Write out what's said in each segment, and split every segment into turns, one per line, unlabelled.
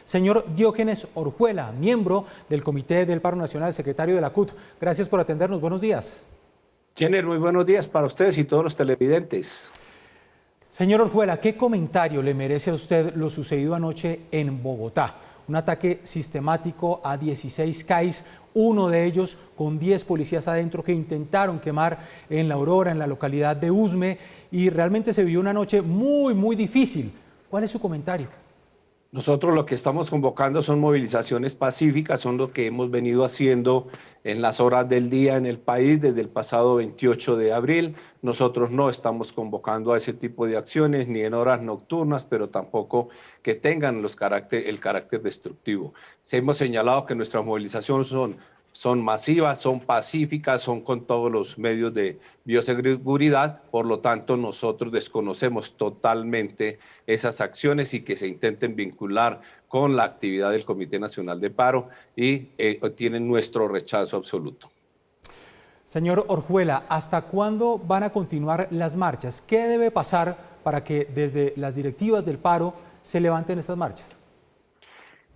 Señor Diógenes Orjuela, miembro del Comité del Paro Nacional, secretario de la CUT. Gracias por atendernos. Buenos días.
Jenner, muy buenos días para ustedes y todos los televidentes.
Señor Orjuela, ¿qué comentario le merece a usted lo sucedido anoche en Bogotá? Un ataque sistemático a 16 CAIs, uno de ellos con 10 policías adentro que intentaron quemar en La Aurora, en la localidad de Usme, y realmente se vivió una noche muy difícil. ¿Cuál es su comentario?
Nosotros lo que estamos convocando son movilizaciones pacíficas, son lo que hemos venido haciendo en las horas del día en el país desde el pasado 28 de abril. Nosotros no estamos convocando a ese tipo de acciones ni en horas nocturnas, pero tampoco que tengan el carácter destructivo. Hemos señalado que nuestras movilizaciones son masivas, son pacíficas, son con todos los medios de bioseguridad, por lo tanto nosotros desconocemos totalmente esas acciones y que se intenten vincular con la actividad del Comité Nacional de Paro y tienen nuestro rechazo absoluto.
Señor Orjuela, ¿hasta cuándo van a continuar las marchas? ¿Qué debe pasar para que desde las directivas del paro se levanten estas marchas?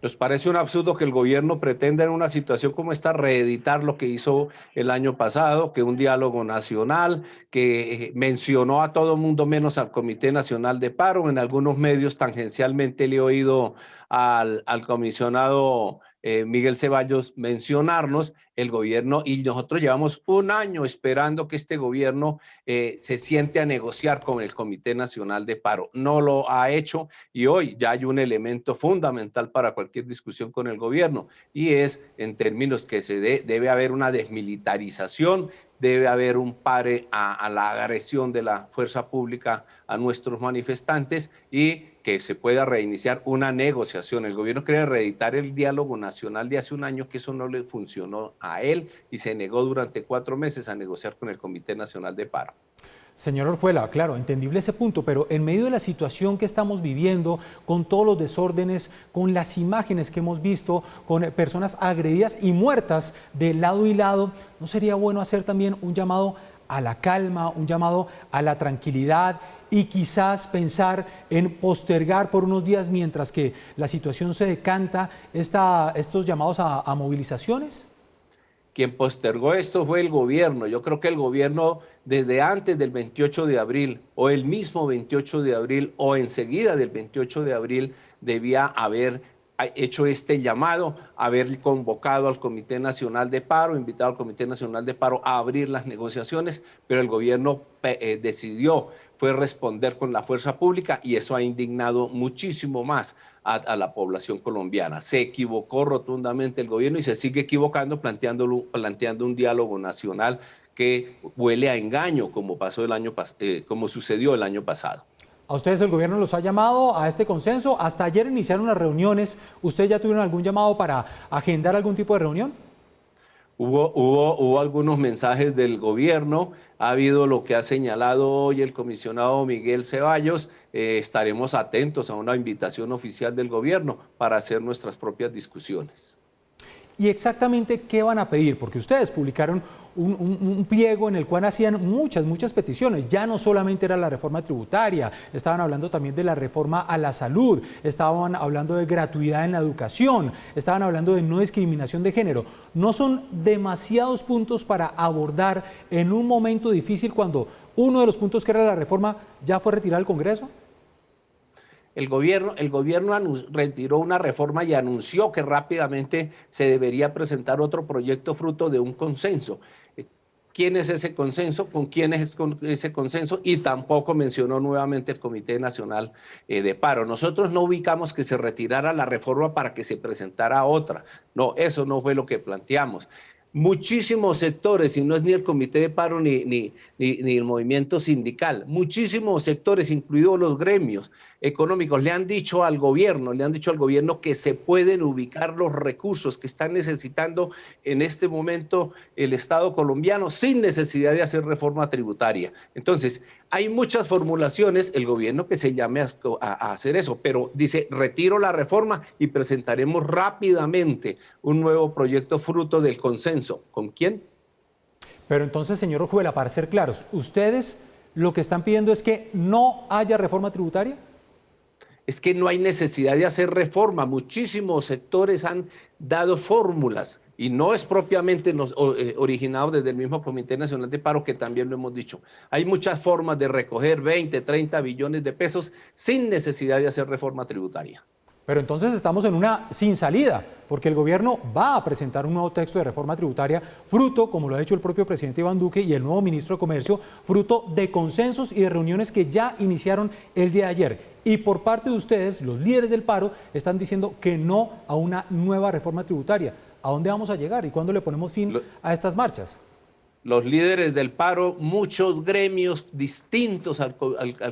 Nos parece un absurdo que el gobierno pretenda en una situación como esta reeditar lo que hizo el año pasado, que un diálogo nacional, que mencionó a todo mundo menos al Comité Nacional de Paro. En algunos medios tangencialmente le he oído al comisionado Miguel Ceballos mencionarnos el gobierno, y nosotros llevamos un año esperando que este gobierno se siente a negociar con el Comité Nacional de Paro. No lo ha hecho y hoy ya hay un elemento fundamental para cualquier discusión con el gobierno, y es en términos que debe haber una desmilitarización, debe haber un pare a la agresión de la fuerza pública a nuestros manifestantes y que se pueda reiniciar una negociación. El gobierno quiere reeditar el diálogo nacional de hace un año, que eso no le funcionó a él y se negó durante 4 meses a negociar con el Comité Nacional de Paro.
Señor Orjuela, claro, entendible ese punto, pero en medio de la situación que estamos viviendo, con todos los desórdenes, con las imágenes que hemos visto, con personas agredidas y muertas de lado y lado, ¿no sería bueno hacer también un llamado a la calma, un llamado a la tranquilidad y quizás pensar en postergar por unos días mientras que la situación se decanta estos llamados a movilizaciones?
Quien postergó esto fue el gobierno. Yo creo que el gobierno desde antes del 28 de abril o el mismo 28 de abril o enseguida del 28 de abril debía haber hecho este llamado, haber convocado al Comité Nacional de Paro, invitado al Comité Nacional de Paro a abrir las negociaciones, pero el gobierno decidió, fue responder con la fuerza pública, y eso ha indignado muchísimo más a la población colombiana. Se equivocó rotundamente el gobierno y se sigue equivocando planteando un diálogo nacional que huele a engaño, como como sucedió el año pasado.
¿A ustedes el gobierno los ha llamado a este consenso? Hasta ayer iniciaron las reuniones. ¿Ustedes ya tuvieron algún llamado para agendar algún tipo de reunión?
Hubo algunos mensajes del gobierno, ha habido lo que ha señalado hoy el comisionado Miguel Ceballos. Estaremos atentos a una invitación oficial del gobierno para hacer nuestras propias discusiones.
¿Y exactamente qué van a pedir? Porque ustedes publicaron un pliego en el cual hacían muchas peticiones. Ya no solamente era la reforma tributaria, estaban hablando también de la reforma a la salud, estaban hablando de gratuidad en la educación, estaban hablando de no discriminación de género. ¿No son demasiados puntos para abordar en un momento difícil cuando uno de los puntos que era la reforma ya fue retirado del Congreso?
El gobierno retiró una reforma y anunció que rápidamente se debería presentar otro proyecto fruto de un consenso. ¿Quién es ese consenso? ¿Con quién es ese consenso? Y tampoco mencionó nuevamente el Comité Nacional de Paro. Nosotros no ubicamos que se retirara la reforma para que se presentara otra. No, eso no fue lo que planteamos. Muchísimos sectores, y no es ni el Comité de Paro ni el movimiento sindical, muchísimos sectores, incluidos los gremios económicos, le han dicho al gobierno que se pueden ubicar los recursos que están necesitando en este momento el Estado colombiano sin necesidad de hacer reforma tributaria. Entonces, hay muchas formulaciones, el gobierno que se llame a hacer eso, pero dice, retiro la reforma y presentaremos rápidamente un nuevo proyecto fruto del consenso. ¿Con quién?
Pero entonces, señor Orjuela, para ser claros, ¿ustedes lo que están pidiendo es que no haya reforma tributaria?
Es que no hay necesidad de hacer reforma. Muchísimos sectores han dado fórmulas y no es propiamente originado desde el mismo Comité Nacional de Paro, que también lo hemos dicho. Hay muchas formas de recoger 20, 30 billones de pesos sin necesidad de hacer reforma tributaria.
Pero entonces estamos en una sin salida, porque el gobierno va a presentar un nuevo texto de reforma tributaria, fruto, como lo ha hecho el propio presidente Iván Duque y el nuevo ministro de Comercio, fruto de consensos y de reuniones que ya iniciaron el día de ayer. Y por parte de ustedes, los líderes del paro, están diciendo que no a una nueva reforma tributaria. ¿A dónde vamos a llegar y cuándo le ponemos fin a estas marchas?
Los líderes del paro, muchos gremios distintos al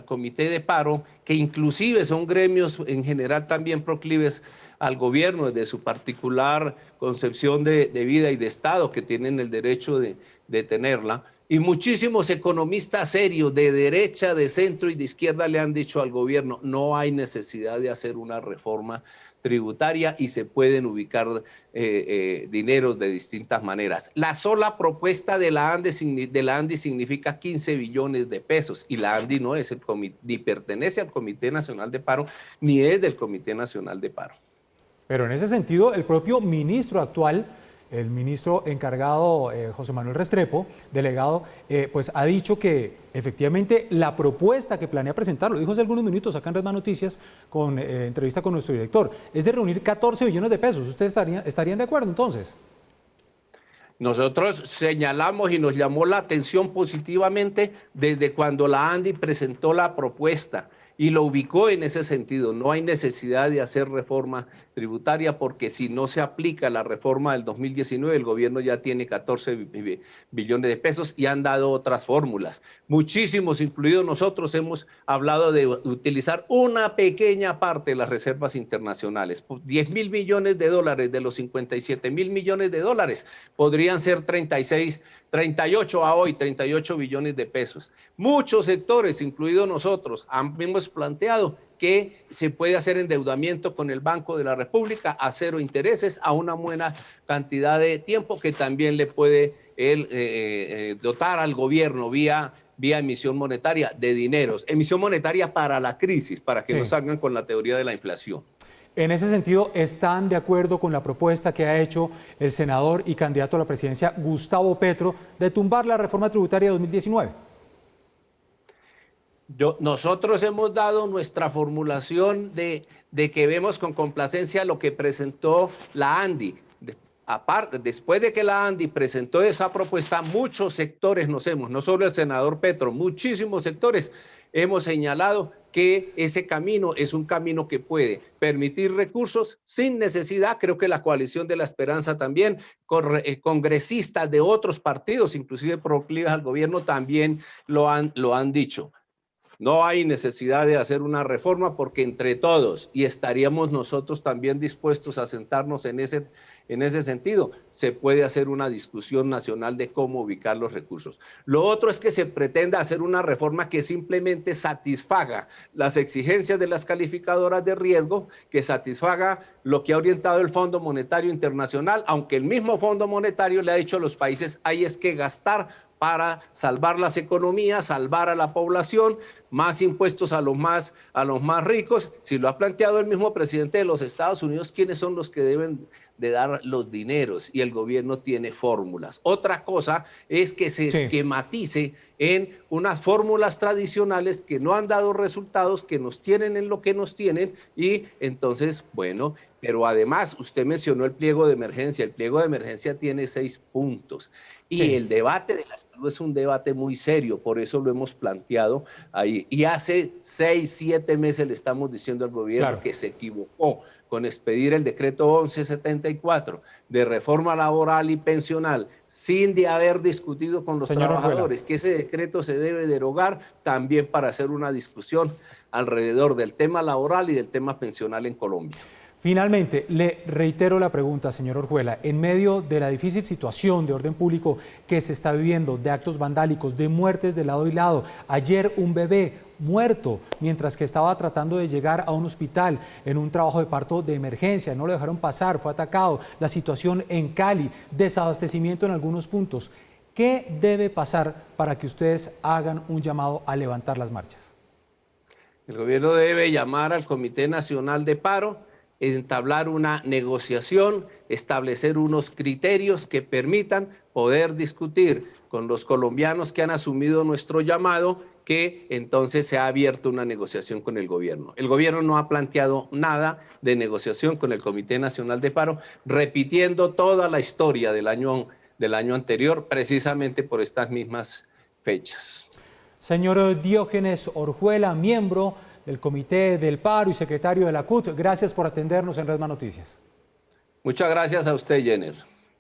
comité de paro, que inclusive son gremios en general también proclives al gobierno desde su particular concepción de vida y de Estado, que tienen el derecho de tenerla, y muchísimos economistas serios de derecha, de centro y de izquierda le han dicho al gobierno: no hay necesidad de hacer una reforma tributaria y se pueden ubicar dineros de distintas maneras. La sola propuesta de la ANDI significa 15 billones de pesos, y la ANDI no es ni pertenece al Comité Nacional de Paro, ni es del Comité Nacional de Paro.
Pero en ese sentido, el propio ministro actual, el ministro encargado, José Manuel Restrepo, delegado, pues ha dicho que efectivamente la propuesta que planea presentar, lo dijo hace algunos minutos acá en Red Más Noticias, con entrevista con nuestro director, es de reunir 14 billones de pesos. ¿Ustedes estarían de acuerdo entonces?
Nosotros señalamos y nos llamó la atención positivamente desde cuando la ANDI presentó la propuesta y lo ubicó en ese sentido. No hay necesidad de hacer reforma tributaria, porque si no se aplica la reforma del 2019, el gobierno ya tiene 14 billones de pesos y han dado otras fórmulas. Muchísimos, incluidos nosotros, hemos hablado de utilizar una pequeña parte de las reservas internacionales. 10.000 millones de dólares de los 57.000 millones de dólares podrían ser 38 billones de pesos. Muchos sectores, incluidos nosotros, hemos planteado que se puede hacer endeudamiento con el Banco de la República a 0 intereses, a una buena cantidad de tiempo, que también le puede dotar al gobierno vía emisión monetaria de dineros, emisión monetaria para la crisis, para que no salgan con la teoría de la inflación.
En ese sentido, ¿están de acuerdo con la propuesta que ha hecho el senador y candidato a la presidencia Gustavo Petro de tumbar la reforma tributaria de 2019?
Nosotros hemos dado nuestra formulación de que vemos con complacencia lo que presentó la ANDI. Aparte, después de que la ANDI presentó esa propuesta, muchos sectores no solo el senador Petro, muchísimos sectores hemos señalado que ese camino es un camino que puede permitir recursos sin necesidad. Creo que la Coalición de la Esperanza también, congresistas de otros partidos, inclusive proclives al gobierno, también lo han dicho. No hay necesidad de hacer una reforma, porque entre todos, y estaríamos nosotros también dispuestos a sentarnos en ese sentido, se puede hacer una discusión nacional de cómo ubicar los recursos. Lo otro es que se pretenda hacer una reforma que simplemente satisfaga las exigencias de las calificadoras de riesgo, que satisfaga lo que ha orientado el Fondo Monetario Internacional, aunque el mismo Fondo Monetario le ha dicho a los países: hay es que gastar para salvar las economías, salvar a la población, más impuestos a los más ricos. Si lo ha planteado el mismo presidente de los Estados Unidos, ¿quiénes son los que deben de dar los dineros? Y el gobierno tiene fórmulas. Otra cosa es que se esquematice en unas fórmulas tradicionales que no han dado resultados, que nos tienen en lo que nos tienen, y entonces, bueno, pero además usted mencionó el pliego de emergencia. El pliego de emergencia tiene 6 puntos. Y el debate de la salud es un debate muy serio, por eso lo hemos planteado ahí. Y hace 6, 7 meses le estamos diciendo al gobierno que se equivocó con expedir el decreto 1174 de reforma laboral y pensional sin de haber discutido con los trabajadores, que ese decreto se debe derogar también para hacer una discusión alrededor del tema laboral y del tema pensional en Colombia.
Finalmente, le reitero la pregunta, señor Orjuela. En medio de la difícil situación de orden público que se está viviendo, de actos vandálicos, de muertes de lado y lado, ayer un bebé muerto mientras que estaba tratando de llegar a un hospital en un trabajo de parto de emergencia, no lo dejaron pasar, fue atacado, la situación en Cali, desabastecimiento en algunos puntos. ¿Qué debe pasar para que ustedes hagan un llamado a levantar las marchas?
El gobierno debe llamar al Comité Nacional de Paro, entablar una negociación, establecer unos criterios que permitan poder discutir con los colombianos que han asumido nuestro llamado, que entonces se ha abierto una negociación con el gobierno. El gobierno no ha planteado nada de negociación con el Comité Nacional de Paro, repitiendo toda la historia del año anterior, precisamente por estas mismas fechas.
Señor Diógenes Orjuela, miembro del Comité del Paro y secretario de la CUT, gracias por atendernos en Redma Noticias.
Muchas gracias a usted, Jenner.